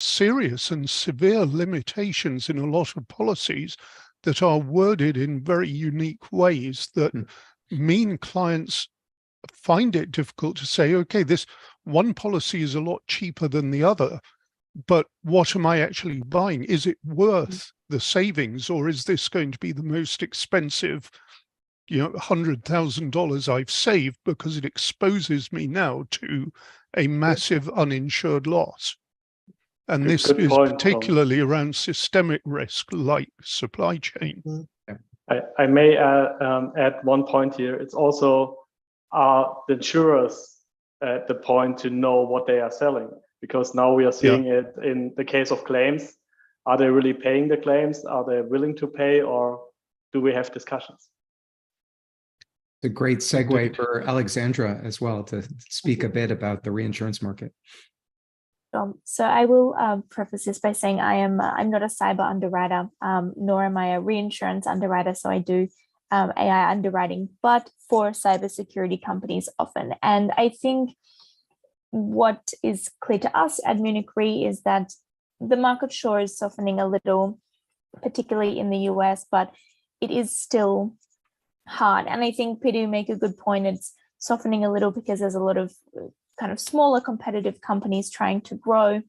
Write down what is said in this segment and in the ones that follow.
serious and severe limitations in a lot of policies that are worded in very unique ways that mean clients find it difficult to say, okay, this one policy is a lot cheaper than the other, but what am I actually buying? Is it worth the savings, or is this going to be the most expensive, $100,000 I've saved because it exposes me now to a massive uninsured loss? And this Good is point, particularly around systemic risk like supply chain. I may add one point here. It's also the insurers at the point to know what they are selling, because now we are seeing it in the case of claims. Are they really paying the claims? Are they willing to pay, or do we have discussions? It's a great segue for Alexandra as well to speak a bit about the reinsurance market. So I will preface this by saying I'm not a cyber underwriter, nor am I a reinsurance underwriter. So I do AI underwriting, but for cybersecurity companies often. And I think what is clear to us at Munich Re is that the market sure is softening a little, particularly in the US, but it is still hard. And I think, Peter, you make a good point. It's softening a little because there's a lot of kind of smaller competitive companies trying to grow.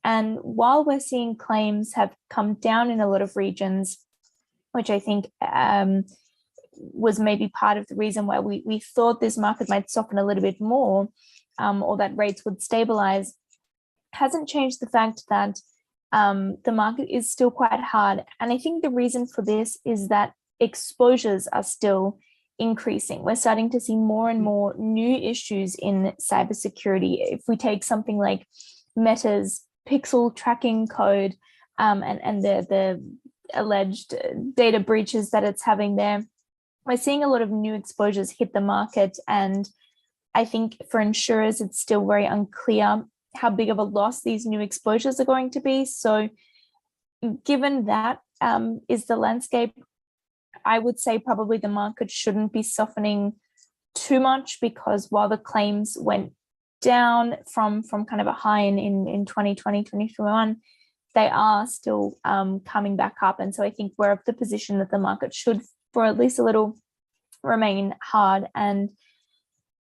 And while we're seeing claims have come down in a lot of regions, which I think was maybe part of the reason why we thought this market might soften a little bit more, or that rates would stabilize, hasn't changed the fact that the market is still quite hard. And I think the reason for this is that exposures are still increasing. We're starting to see more and more new issues in cybersecurity. If we take something like Meta's pixel tracking code and the alleged data breaches that it's having there, we're seeing a lot of new exposures hit the market. And I think for insurers, it's still very unclear how big of a loss these new exposures are going to be. So given that is the landscape, I would say probably the market shouldn't be softening too much, because while the claims went down from kind of a high in 2020, 2021, they are still coming back up. And so I think we're of the position that the market should, for at least a little, remain hard. And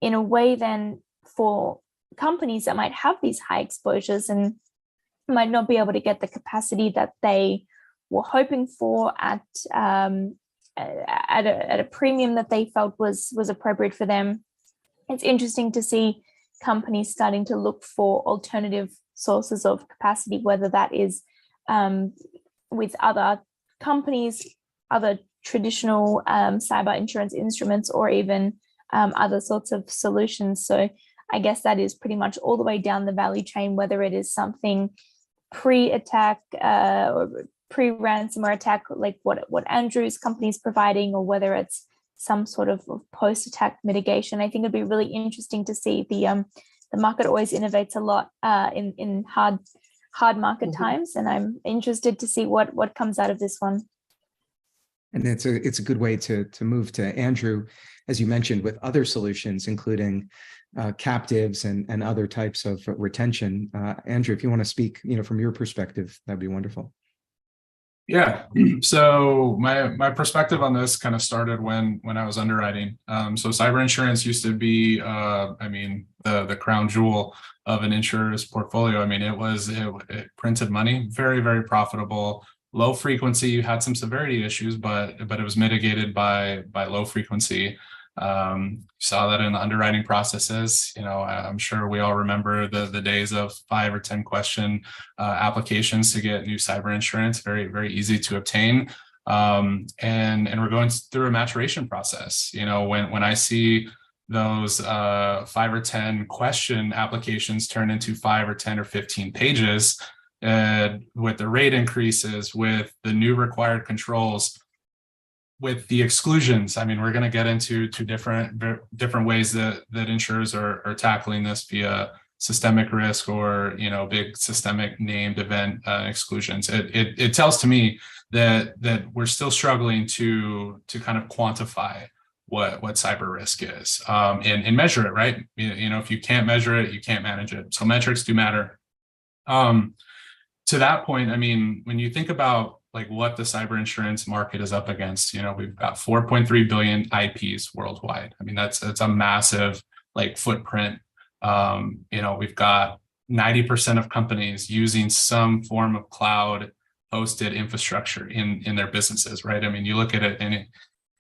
in a way then, for companies that might have these high exposures and might not be able to get the capacity that they were hoping for at a premium that they felt was appropriate for them, it's interesting to see companies starting to look for alternative sources of capacity, whether that is with other companies, other traditional cyber insurance instruments, or even other sorts of solutions. So I guess that is pretty much all the way down the value chain, whether it is something pre-attack or pre-ransomware attack, like what Andrew's company is providing, or whether it's some sort of post-attack mitigation. I think it'd be really interesting to see. The market always innovates a lot in hard market times, and I'm interested to see what comes out of this one. And it's a good way to move to Andrew, as you mentioned, with other solutions, including captives and other types of retention. Andrew, if you want to speak, from your perspective, that'd be wonderful. Yeah. So my perspective on this kind of started when I was underwriting. So cyber insurance used to be, the crown jewel of an insurer's portfolio. It printed money, very, very profitable, low frequency. You had some severity issues, but it was mitigated by low frequency. Saw that in the underwriting processes. I'm sure we all remember the days of 5 or 10 question applications to get new cyber insurance. Very, very easy to obtain. And we're going through a maturation process. When I see those 5 or 10 question applications turn into 5 or 10 or 15 pages, with the rate increases, with the new required controls, with the exclusions. We're going to get into two different ways that insurers are tackling this via systemic risk or big systemic named event exclusions. It tells to me that we're still struggling to kind of quantify what cyber risk is and measure it, right? If you can't measure it, you can't manage it. So metrics do matter. to that point, I mean, when you think about like what the cyber insurance market is up against, you know, we've got 4.3 billion IPs worldwide. I mean, that's a massive like footprint. You know, we've got 90% of companies using some form of cloud hosted infrastructure in their businesses, right? I mean, you look at it in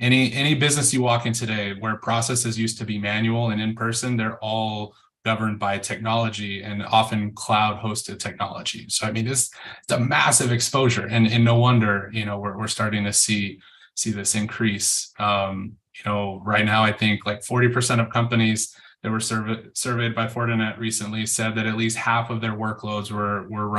any business you walk in today where processes used to be manual and in person, they're all governed by technology and often cloud hosted technology. So I mean, it's a massive exposure, and no wonder, you know, we're starting to see this increase. You know, right now I think like 40% of companies that were surveyed by Fortinet recently said that at least half of their workloads were run